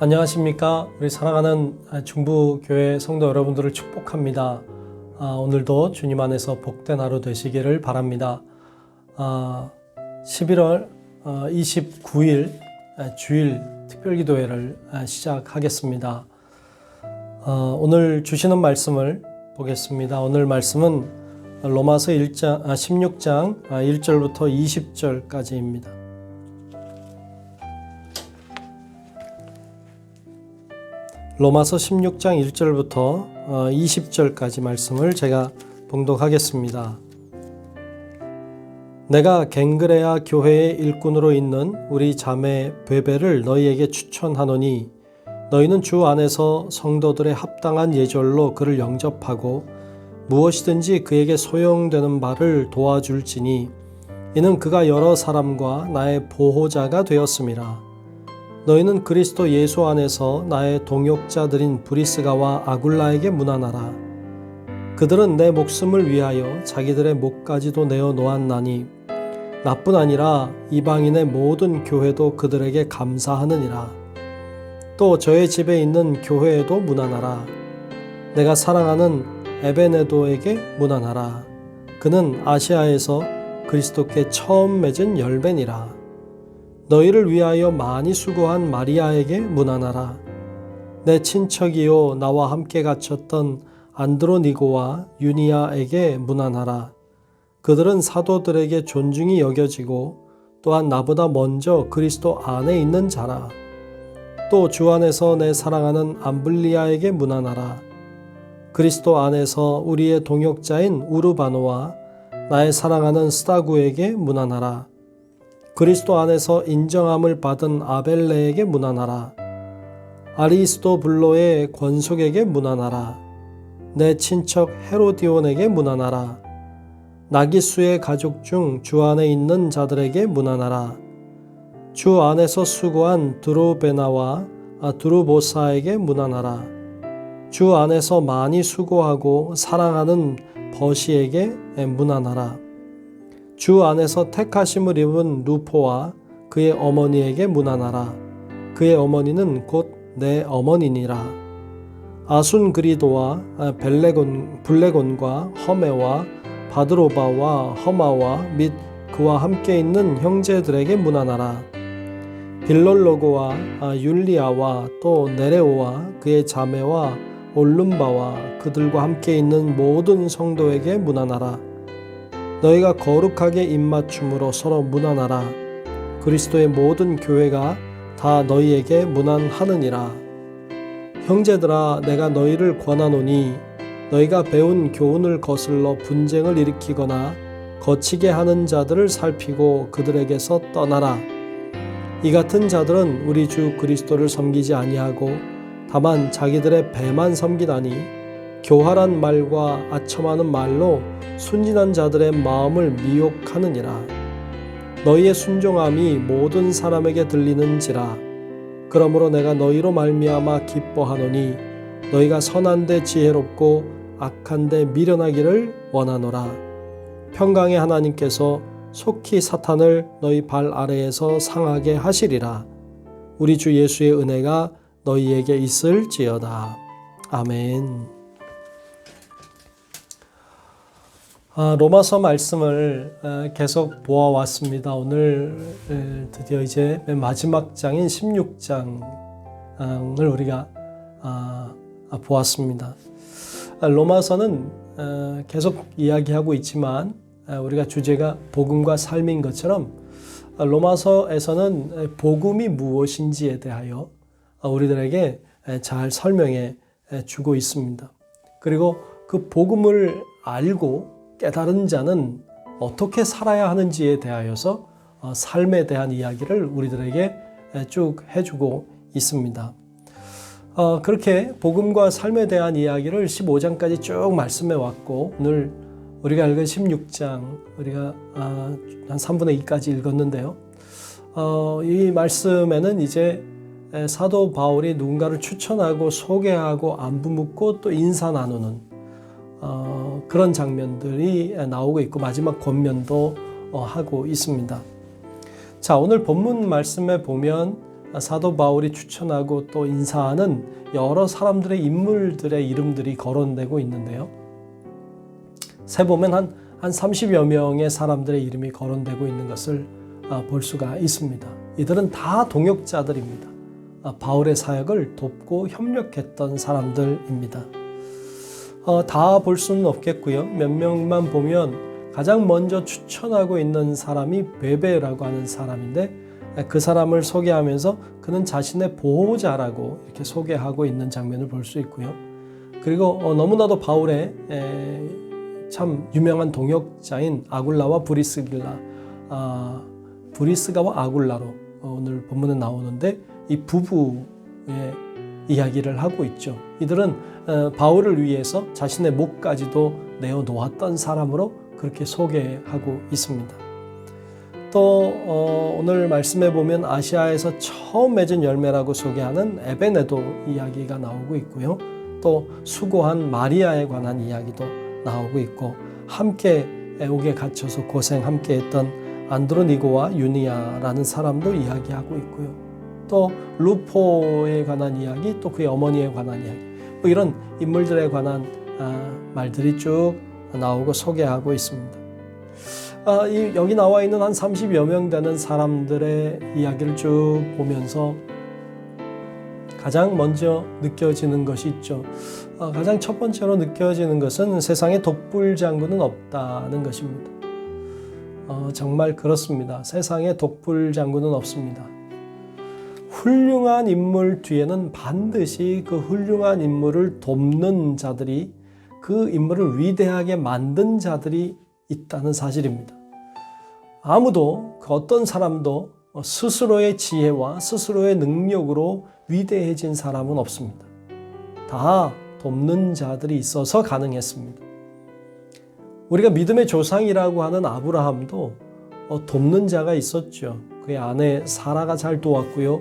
안녕하십니까. 우리 사랑하는 중부교회 성도 여러분들을 축복합니다. 오늘도 주님 안에서 복된 하루 되시기를 바랍니다. 11월 29일 주일 특별기도회를 시작하겠습니다. 오늘 주시는 말씀을 보겠습니다. 오늘 말씀은 로마서 16장 1절부터 20절까지입니다. 로마서 16장 1절부터 20절까지 말씀을 제가 봉독하겠습니다. 내가 갱그레아 교회의 일꾼으로 있는 우리 자매 베베를 너희에게 추천하노니 너희는 주 안에서 성도들의 합당한 예절로 그를 영접하고 무엇이든지 그에게 소용되는 바를 도와줄지니 이는 그가 여러 사람과 나의 보호자가 되었음이라. 너희는 그리스도 예수 안에서 나의 동역자들인 브리스가와 아굴라에게 문안하라. 그들은 내 목숨을 위하여 자기들의 목까지도 내어 놓았나니 나뿐 아니라 이방인의 모든 교회도 그들에게 감사하느니라. 또 저의 집에 있는 교회에도 문안하라. 내가 사랑하는 에베네도에게 문안하라. 그는 아시아에서 그리스도께 처음 맺은 열매니라. 너희를 위하여 많이 수고한 마리아에게 문안하라. 내 친척이요 나와 함께 갇혔던 안드로니고와 유니아에게 문안하라. 그들은 사도들에게 존중이 여겨지고 또한 나보다 먼저 그리스도 안에 있는 자라. 또 주 안에서 내 사랑하는 암블리아에게 문안하라. 그리스도 안에서 우리의 동역자인 우르바노와 나의 사랑하는 스다구에게 문안하라. 그리스도 안에서 인정함을 받은 아벨레에게 문안하라. 아리스도블로의 권속에게 문안하라. 내 친척 헤로디온에게 문안하라. 나기수의 가족 중 주 안에 있는 자들에게 문안하라. 주 안에서 수고한 드로베나와 드루보사에게 문안하라. 주 안에서 많이 수고하고 사랑하는 버시에게 문안하라. 주 안에서 택하심을 입은 루포와 그의 어머니에게 문안하라. 그의 어머니는 곧 내 어머니니라. 아순그리도와 블레곤과 허메와 바드로바와 허마와 및 그와 함께 있는 형제들에게 문안하라. 빌롤로고와 율리아와 또 네레오와 그의 자매와 올룸바와 그들과 함께 있는 모든 성도에게 문안하라. 너희가 거룩하게 입맞춤으로 서로 문안하라. 그리스도의 모든 교회가 다 너희에게 문안하느니라. 형제들아, 내가 너희를 권하노니 너희가 배운 교훈을 거슬러 분쟁을 일으키거나 거치게 하는 자들을 살피고 그들에게서 떠나라. 이 같은 자들은 우리 주 그리스도를 섬기지 아니하고 다만 자기들의 배만 섬기나니 교활한 말과 아첨하는 말로 순진한 자들의 마음을 미혹하느니라. 너희의 순종함이 모든 사람에게 들리는지라. 그러므로 내가 너희로 말미암아 기뻐하노니 너희가 선한데 지혜롭고 악한데 미련하기를 원하노라. 평강의 하나님께서 속히 사탄을 너희 발 아래에서 상하게 하시리라. 우리 주 예수의 은혜가 너희에게 있을지어다. 아멘. 로마서 말씀을 계속 보아왔습니다. 오늘 드디어 이제 맨 마지막 장인 16장을 우리가 보았습니다. 로마서는 계속 이야기하고 있지만 우리가 주제가 복음과 삶인 것처럼 로마서에서는 복음이 무엇인지에 대하여 우리들에게 잘 설명해 주고 있습니다. 그리고 그 복음을 알고 깨달은 자는 어떻게 살아야 하는지에 대하여서 삶에 대한 이야기를 우리들에게 쭉 해주고 있습니다. 그렇게 복음과 삶에 대한 이야기를 15장까지 쭉 말씀해 왔고 오늘 우리가 읽은 16장 우리가 한 3분의 2까지 읽었는데요. 이 말씀에는 이제 사도 바울이 누군가를 추천하고 소개하고 안부 묻고 또 인사 나누는 그런 장면들이 나오고 있고 마지막 권면도 하고 있습니다. 자, 오늘 본문 말씀에 보면 사도 바울이 추천하고 또 인사하는 여러 사람들의 인물들의 이름들이 거론되고 있는데요. 세보면 한 30여 명의 사람들의 이름이 거론되고 있는 것을 볼 수가 있습니다. 이들은 다 동역자들입니다. 바울의 사역을 돕고 협력했던 사람들입니다. 다 볼 수는 없겠고요. 몇 명만 보면 가장 먼저 추천하고 있는 사람이 베베라고 하는 사람인데 그 사람을 소개하면서 그는 자신의 보호자라고 이렇게 소개하고 있는 장면을 볼 수 있고요. 그리고 너무나도 바울의 참 유명한 동역자인 아굴라와 브리스길라, 브리스가와 아굴라로 오늘 본문에 나오는데 이 부부의 이야기를 하고 있죠. 이들은 바울을 위해서 자신의 목까지도 내어놓았던 사람으로 그렇게 소개하고 있습니다. 또 오늘 말씀에 보면 아시아에서 처음 맺은 열매라고 소개하는 에베네도 이야기가 나오고 있고요. 또 수고한 마리아에 관한 이야기도 나오고 있고 함께 애옥에 갇혀서 고생 함께 했던 안드로니고와 유니아라는 사람도 이야기하고 있고요. 또 루포에 관한 이야기, 또 그의 어머니에 관한 이야기, 뭐 이런 인물들에 관한 말들이 쭉 나오고 소개하고 있습니다. 여기 나와 있는 한 30여 명 되는 사람들의 이야기를 쭉 보면서 가장 먼저 느껴지는 것이 있죠. 가장 첫 번째로 느껴지는 것은 세상에 독불장군은 없다는 것입니다. 정말 그렇습니다. 세상에 독불장군은 없습니다. 훌륭한 인물 뒤에는 반드시 그 훌륭한 인물을 돕는 자들이, 그 인물을 위대하게 만든 자들이 있다는 사실입니다. 아무도, 그 어떤 사람도 스스로의 지혜와 스스로의 능력으로 위대해진 사람은 없습니다. 다 돕는 자들이 있어서 가능했습니다. 우리가 믿음의 조상이라고 하는 아브라함도 돕는 자가 있었죠. 그의 아내 사라가 잘 도왔고요.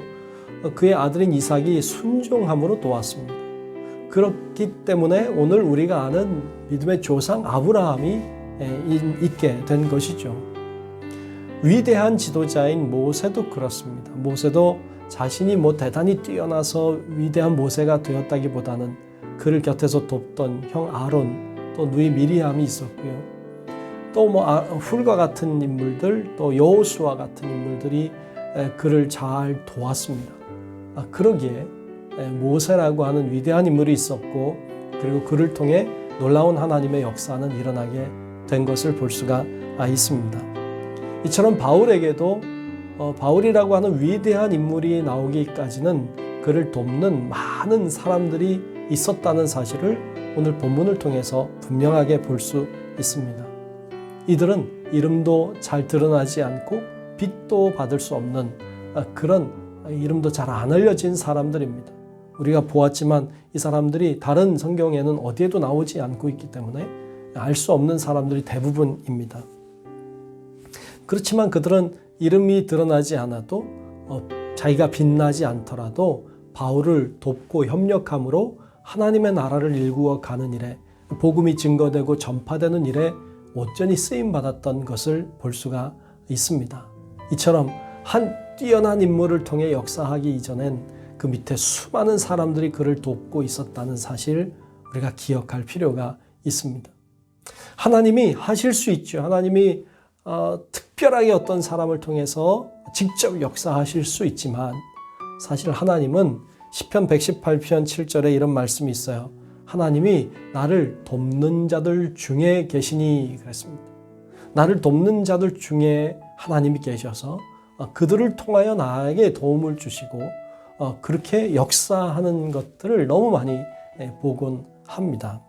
그의 아들인 이삭이 순종함으로 도왔습니다. 그렇기 때문에 오늘 우리가 아는 믿음의 조상 아브라함이 있게 된 것이죠. 위대한 지도자인 모세도 그렇습니다. 모세도 자신이 대단히 뛰어나서 위대한 모세가 되었다기보다는 그를 곁에서 돕던 형 아론, 또 누이 미리암이 있었고요. 또 훌과 같은 인물들, 또 여호수아 같은 인물들이 그를 잘 도왔습니다. 그러기에 모세라고 하는 위대한 인물이 있었고, 그리고 그를 통해 놀라운 하나님의 역사는 일어나게 된 것을 볼 수가 있습니다. 이처럼 바울에게도 바울이라고 하는 위대한 인물이 나오기까지는 그를 돕는 많은 사람들이 있었다는 사실을 오늘 본문을 통해서 분명하게 볼 수 있습니다. 이들은 이름도 잘 드러나지 않고 빚도 받을 수 없는 그런 이름도 잘 안 알려진 사람들입니다. 우리가 보았지만 이 사람들이 다른 성경에는 어디에도 나오지 않고 있기 때문에 알 수 없는 사람들이 대부분입니다. 그렇지만 그들은 이름이 드러나지 않아도 자기가 빛나지 않더라도 바울을 돕고 협력함으로 하나님의 나라를 일구어 가는 일에, 복음이 증거되고 전파되는 일에 온전히 쓰임받았던 것을 볼 수가 있습니다. 이처럼 한 뛰어난 인물을 통해 역사하기 이전엔 그 밑에 수많은 사람들이 그를 돕고 있었다는 사실 우리가 기억할 필요가 있습니다. 하나님이 하실 수 있죠. 하나님이 특별하게 어떤 사람을 통해서 직접 역사하실 수 있지만 사실 하나님은 시편 118편 7절에 이런 말씀이 있어요. 하나님이 나를 돕는 자들 중에 계시니 그랬습니다. 나를 돕는 자들 중에 하나님이 계셔서 그들을 통하여 나에게 도움을 주시고 그렇게 역사하는 것들을 너무 많이 보곤 합니다.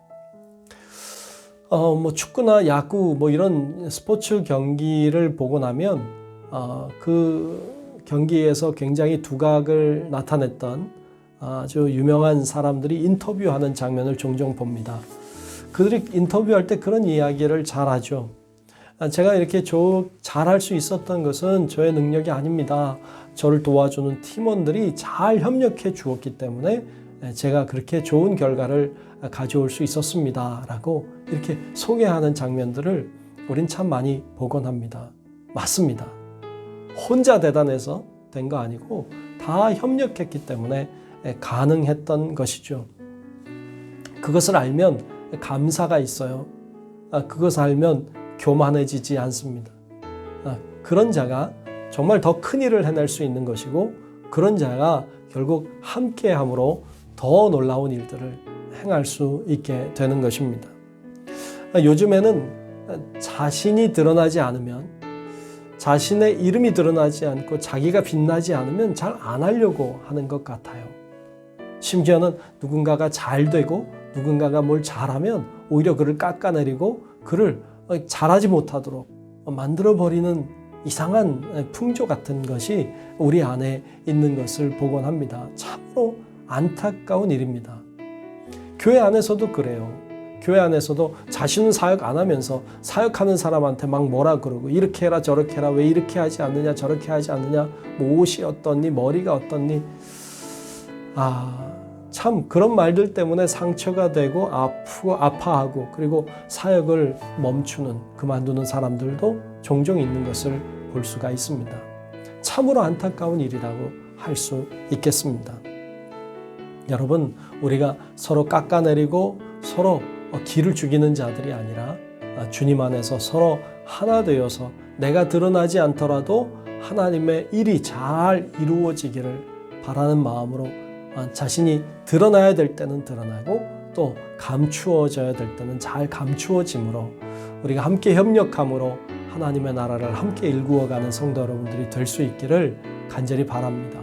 축구나 야구 이런 스포츠 경기를 보고 나면 그 경기에서 굉장히 두각을 나타냈던 아주 유명한 사람들이 인터뷰하는 장면을 종종 봅니다. 그들이 인터뷰할 때 그런 이야기를 잘 하죠. 제가 이렇게 잘할 수 있었던 것은 저의 능력이 아닙니다. 저를 도와주는 팀원들이 잘 협력해 주었기 때문에 제가 그렇게 좋은 결과를 가져올 수 있었습니다. 라고 이렇게 소개하는 장면들을 우린 참 많이 보곤 합니다. 맞습니다. 혼자 대단해서 된 거 아니고 다 협력했기 때문에 가능했던 것이죠. 그것을 알면 감사가 있어요. 그것을 알면 교만해지지 않습니다. 그런 자가 정말 더 큰 일을 해낼 수 있는 것이고, 그런 자가 결국 함께함으로 더 놀라운 일들을 행할 수 있게 되는 것입니다. 요즘에는 자신이 드러나지 않으면, 자신의 이름이 드러나지 않고 자기가 빛나지 않으면 잘 안 하려고 하는 것 같아요. 심지어는 누군가가 잘 되고 누군가가 뭘 잘하면 오히려 그를 깎아내리고 그를 잘하지 못하도록 만들어버리는 이상한 풍조 같은 것이 우리 안에 있는 것을 보곤 합니다. 참으로 안타까운 일입니다. 교회 안에서도 그래요. 교회 안에서도 자신은 사역 안 하면서 사역하는 사람한테 막 뭐라 그러고, 이렇게 해라 저렇게 해라, 왜 이렇게 하지 않느냐 저렇게 하지 않느냐, 뭐 옷이 어떻니 머리가 어떻니. 참 그런 말들 때문에 상처가 되고 아프고 아파하고, 그리고 사역을 멈추는, 그만두는 사람들도 종종 있는 것을 볼 수가 있습니다. 참으로 안타까운 일이라고 할 수 있겠습니다. 여러분, 우리가 서로 깎아내리고 서로 기를 죽이는 자들이 아니라 주님 안에서 서로 하나 되어서 내가 드러나지 않더라도 하나님의 일이 잘 이루어지기를 바라는 마음으로 자신이 드러나야 될 때는 드러나고 또 감추어져야 될 때는 잘 감추어짐으로 우리가 함께 협력함으로 하나님의 나라를 함께 일구어가는 성도 여러분들이 될 수 있기를 간절히 바랍니다.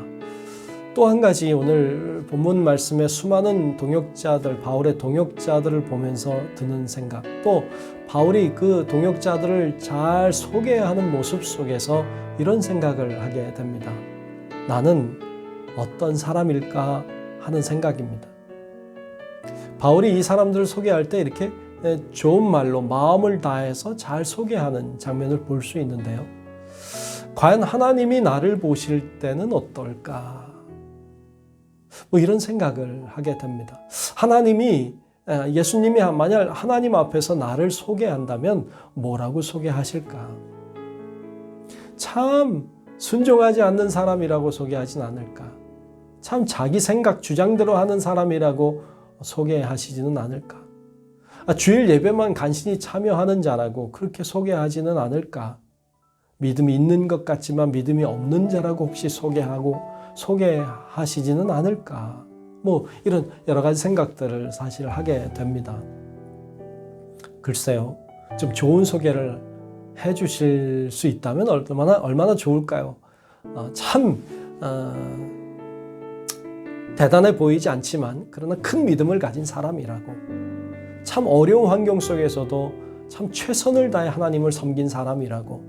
또 한 가지, 오늘 본문 말씀의 수많은 동역자들, 바울의 동역자들을 보면서 드는 생각, 또 바울이 그 동역자들을 잘 소개하는 모습 속에서 이런 생각을 하게 됩니다. 나는 어떤 사람일까 하는 생각입니다. 바울이 이 사람들을 소개할 때 이렇게 좋은 말로 마음을 다해서 잘 소개하는 장면을 볼 수 있는데요. 과연 하나님이 나를 보실 때는 어떨까? 이런 생각을 하게 됩니다. 예수님이 만약 하나님 앞에서 나를 소개한다면 뭐라고 소개하실까? 참 순종하지 않는 사람이라고 소개하진 않을까? 참 자기 생각 주장대로 하는 사람이라고 소개하시지는 않을까? 주일 예배만 간신히 참여하는 자라고 그렇게 소개하지는 않을까? 믿음이 있는 것 같지만 믿음이 없는 자라고 혹시 소개하시지는 않을까? 이런 여러 가지 생각들을 사실 하게 됩니다. 글쎄요, 좀 좋은 소개를 해 주실 수 있다면 얼마나 좋을까요? 대단해 보이지 않지만 그러나 큰 믿음을 가진 사람이라고, 참 어려운 환경 속에서도 참 최선을 다해 하나님을 섬긴 사람이라고,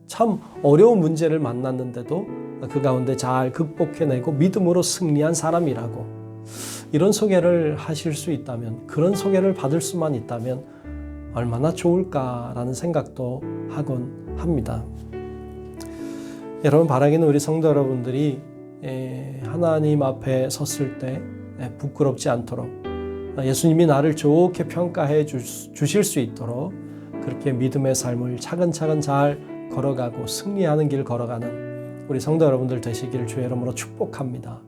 참 어려운 문제를 만났는데도 그 가운데 잘 극복해내고 믿음으로 승리한 사람이라고, 이런 소개를 하실 수 있다면, 그런 소개를 받을 수만 있다면 얼마나 좋을까라는 생각도 하곤 합니다. 여러분, 바라기는 우리 성도 여러분들이 하나님 앞에 섰을 때 부끄럽지 않도록, 예수님이 나를 좋게 평가해 주실 수 있도록 그렇게 믿음의 삶을 차근차근 잘 걸어가고 승리하는 길 걸어가는 우리 성도 여러분들 되시기를 주의 이름으로 축복합니다.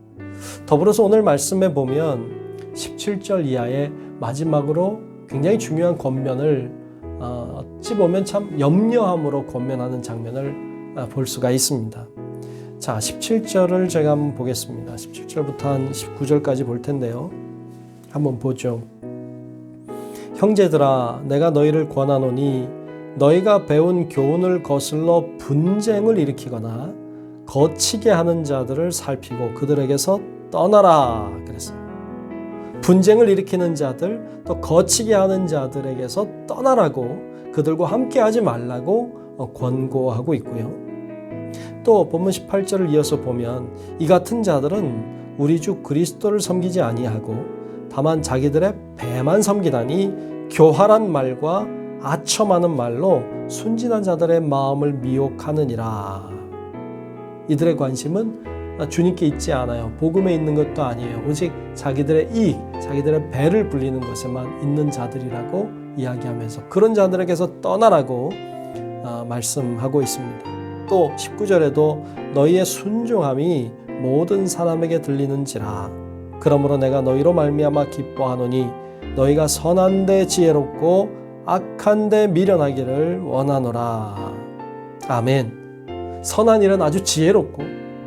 더불어서 오늘 말씀에 보면 17절 이하의 마지막으로 굉장히 중요한 권면을 어찌 보면 참 염려함으로 권면하는 장면을 볼 수가 있습니다. 자, 17절을 제가 한번 보겠습니다. 17절부터 한 19절까지 볼 텐데요. 한번 보죠. 형제들아, 내가 너희를 권하노니 너희가 배운 교훈을 거슬러 분쟁을 일으키거나 거치게 하는 자들을 살피고 그들에게서 떠나라 그랬어요. 분쟁을 일으키는 자들, 또 거치게 하는 자들에게서 떠나라고, 그들과 함께하지 말라고 권고하고 있고요. 또 본문 18절을 이어서 보면 이 같은 자들은 우리 주 그리스도를 섬기지 아니하고 다만 자기들의 배만 섬기다니 교활한 말과 아첨하는 말로 순진한 자들의 마음을 미혹하느니라. 이들의 관심은 주님께 있지 않아요. 복음에 있는 것도 아니에요. 오직 자기들의 이익, 자기들의 배를 불리는 것에만 있는 자들이라고 이야기하면서 그런 자들에게서 떠나라고 말씀하고 있습니다. 또 19절에도 너희의 순종함이 모든 사람에게 들리는지라. 그러므로 내가 너희로 말미암아 기뻐하노니 너희가 선한 데 지혜롭고 악한 데 미련하기를 원하노라. 아멘. 선한 일은 아주 지혜롭고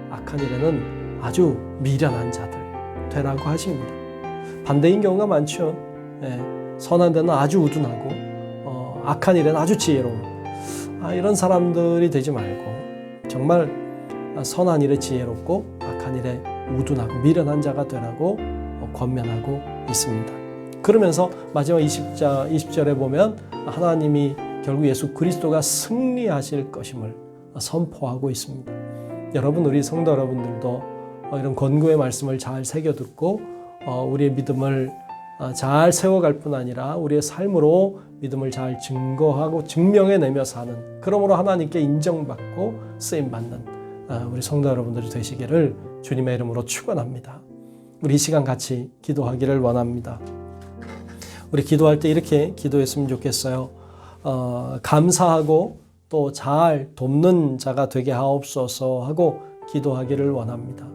악한 일에는 아주 미련한 자들 되라고 하십니다. 반대인 경우가 많죠. 선한 데는 아주 우둔하고 악한 일에는 아주 지혜로운 이런 사람들이 되지 말고 정말 선한 일에 지혜롭고 악한 일에 우둔하고 미련한 자가 되라고 권면하고 있습니다. 그러면서 마지막 20절에 보면 하나님이 결국 예수 그리스도가 승리하실 것임을 선포하고 있습니다. 여러분, 우리 성도 여러분들도 이런 권고의 말씀을 잘 새겨듣고 우리의 믿음을 잘 세워갈 뿐 아니라 우리의 삶으로 믿음을 잘 증거하고 증명해내며 사는, 그러므로 하나님께 인정받고 쓰임받는 우리 성도 여러분들이 되시기를 주님의 이름으로 축원합니다. 우리 이 시간 같이 기도하기를 원합니다. 우리 기도할 때 이렇게 기도했으면 좋겠어요. 감사하고 또 잘 돕는 자가 되게 하옵소서 하고 기도하기를 원합니다.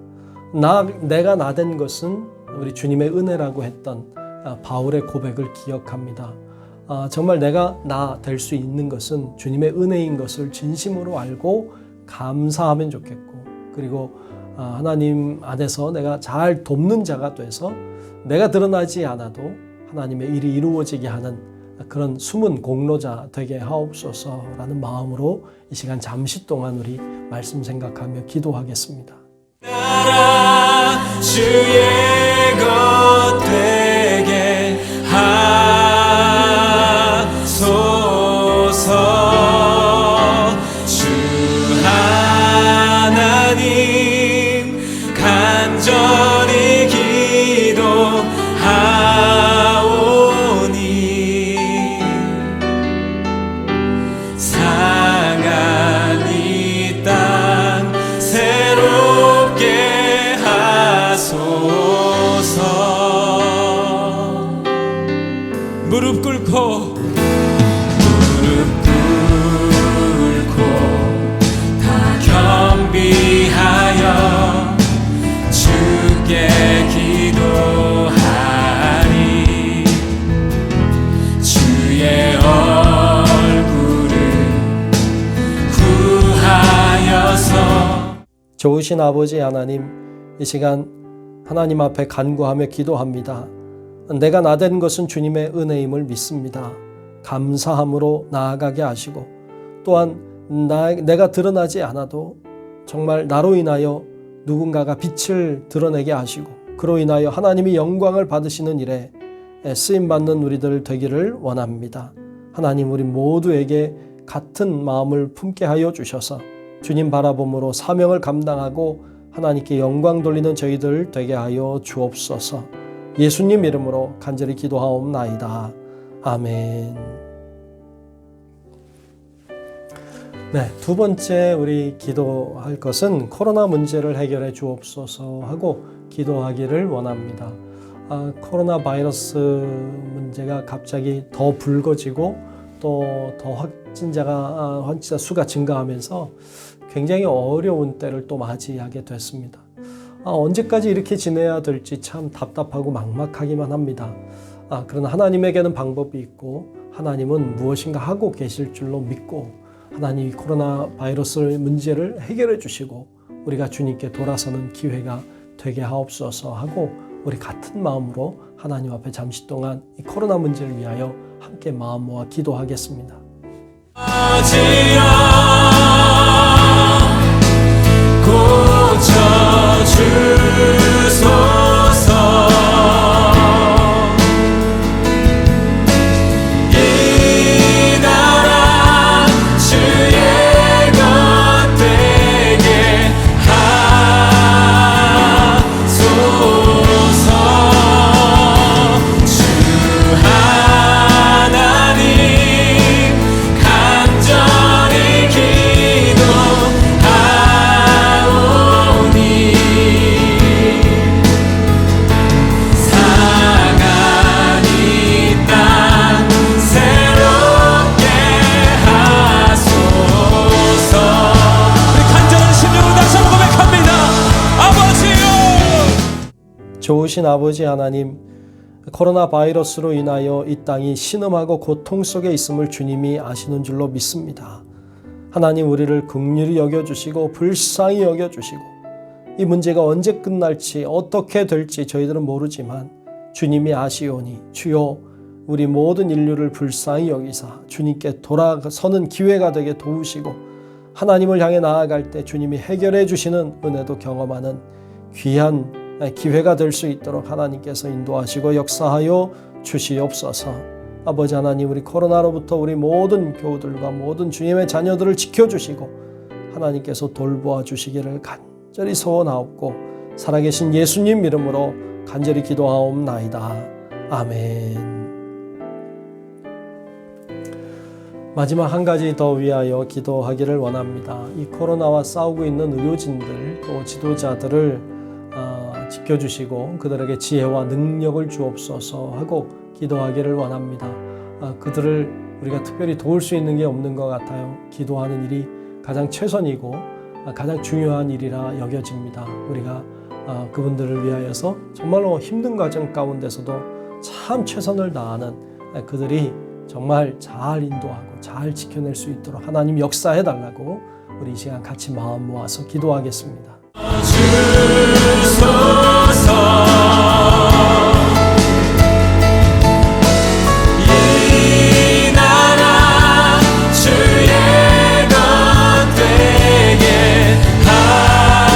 내가 나된 것은 우리 주님의 은혜라고 했던 바울의 고백을 기억합니다. 정말 내가 나 될 수 있는 것은 주님의 은혜인 것을 진심으로 알고 감사하면 좋겠고, 그리고 하나님 안에서 내가 잘 돕는 자가 돼서 내가 드러나지 않아도 하나님의 일이 이루어지게 하는 그런 숨은 공로자 되게 하옵소서라는 마음으로 이 시간 잠시 동안 우리 말씀 생각하며 기도하겠습니다. 나라 주의 것 되게 하소서. 주 하나님 간절히 기도하오니 상한 이 땅 새롭게 하소서. 무릎 꿇고 다 겸비하여 주께 기도하리. 주의 얼굴을 구하여서. 좋으신 아버지 하나님, 이 시간 하나님 앞에 간구하며 기도합니다. 내가 나된 것은 주님의 은혜임을 믿습니다. 감사함으로 나아가게 하시고, 또한 내가 드러나지 않아도 정말 나로 인하여 누군가가 빛을 드러내게 하시고, 그로 인하여 하나님이 영광을 받으시는 일에 쓰임받는 우리들 되기를 원합니다. 하나님, 우리 모두에게 같은 마음을 품게 하여 주셔서 주님 바라봄으로 사명을 감당하고 하나님께 영광 돌리는 저희들 되게 하여 주옵소서. 예수님 이름으로 간절히 기도하옵나이다. 아멘. 네, 두 번째 우리 기도할 것은 코로나 문제를 해결해 주옵소서 하고 기도하기를 원합니다. 코로나 바이러스 문제가 갑자기 더 불거지고 또 더 확진자 수가 증가하면서 굉장히 어려운 때를 또 맞이하게 됐습니다. 언제까지 이렇게 지내야 될지 참 답답하고 막막하기만 합니다. 그러나 하나님에게는 방법이 있고 하나님은 무엇인가 하고 계실 줄로 믿고 하나님이 코로나 바이러스 문제를 해결해 주시고 우리가 주님께 돌아서는 기회가 되게 하옵소서 하고 우리 같은 마음으로 하나님 앞에 잠시 동안 이 코로나 문제를 위하여 함께 마음 모아 기도하겠습니다. 고쳐주소서. 간절히 좋으신 아버지 하나님, 코로나 바이러스로 인하여 이 땅이 신음하고 고통 속에 있음을 주님이 아시는 줄로 믿습니다. 하나님, 우리를 긍휼히 여겨주시고 불쌍히 여겨주시고 이 문제가 언제 끝날지 어떻게 될지 저희들은 모르지만 주님이 아시오니 주여 우리 모든 인류를 불쌍히 여기사 주님께 돌아서는 기회가 되게 도우시고 하나님을 향해 나아갈 때 주님이 해결해 주시는 은혜도 경험하는 귀한 기회가 될 수 있도록 하나님께서 인도하시고 역사하여 주시옵소서. 아버지 하나님, 우리 코로나로부터 우리 모든 교우들과 모든 주님의 자녀들을 지켜주시고 하나님께서 돌보아 주시기를 간절히 소원하옵고 살아계신 예수님 이름으로 간절히 기도하옵나이다. 아멘. 마지막 한 가지 더 위하여 기도하기를 원합니다. 이 코로나와 싸우고 있는 의료진들 또 지도자들을 지켜주시고 그들에게 지혜와 능력을 주옵소서 하고 기도하기를 원합니다. 그들을 우리가 특별히 도울 수 있는 게 없는 것 같아요. 기도하는 일이 가장 최선이고 가장 중요한 일이라 여겨집니다. 우리가 그분들을 위하여서 정말로 힘든 과정 가운데서도 참 최선을 다하는 그들이 정말 잘 인도하고 잘 지켜낼 수 있도록 하나님 역사해달라고 우리 이 시간 같이 마음 모아서 기도하겠습니다. 주소서 이 나라 주의 것 되게 하소서.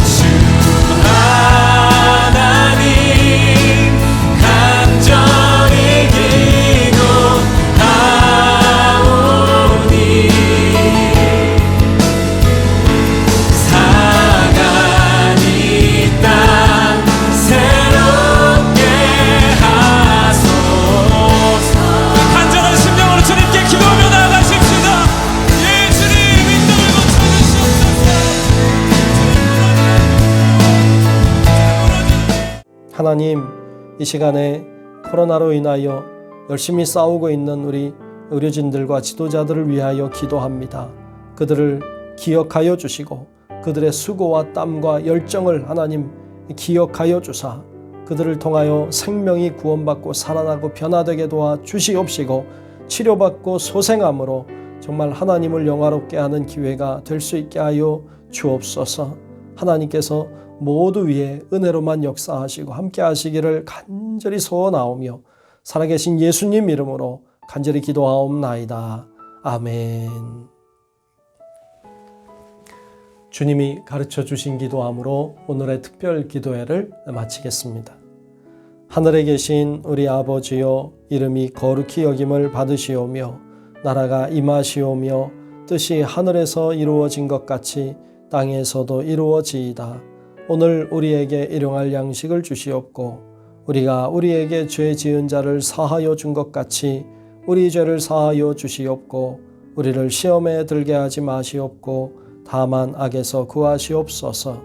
주 하나님 간절히 기도하오니 사랑한 이 땅 새롭게 하소서. 간절한 심령으로 주님께 기도하며 나아가십시다. 예, 주님 인도를 거쳐주시옵소서. 하나님, 이 시간에 코로나로 인하여 열심히 싸우고 있는 우리 의료진들과 지도자들을 위하여 기도합니다. 그들을 기억하여 주시고 그들의 수고와 땀과 열정을 하나님 기억하여 주사 그들을 통하여 생명이 구원받고 살아나고 변화되게 도와 주시옵시고 치료받고 소생함으로 정말 하나님을 영화롭게 하는 기회가 될 수 있게 하여 주옵소서. 하나님께서 모두 위에 은혜로만 역사하시고 함께 하시기를 간절히 소원하오며 살아계신 예수님 이름으로 간절히 기도하옵나이다. 아멘. 주님이 가르쳐 주신 기도함으로 오늘의 특별 기도회를 마치겠습니다. 하늘에 계신 우리 아버지여, 이름이 거룩히 여김을 받으시오며 나라가 임하시오며 뜻이 하늘에서 이루어진 것 같이 땅에서도 이루어지이다. 오늘 우리에게 일용할 양식을 주시옵고 우리가 우리에게 죄 지은 자를 사하여 준 것 같이 우리 죄를 사하여 주시옵고 우리를 시험에 들게 하지 마시옵고 다만 악에서 구하시옵소서.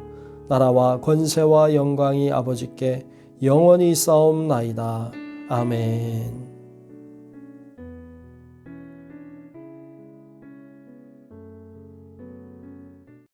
나라와 권세와 영광이 아버지께 영원히 있사옵나이다. 아멘.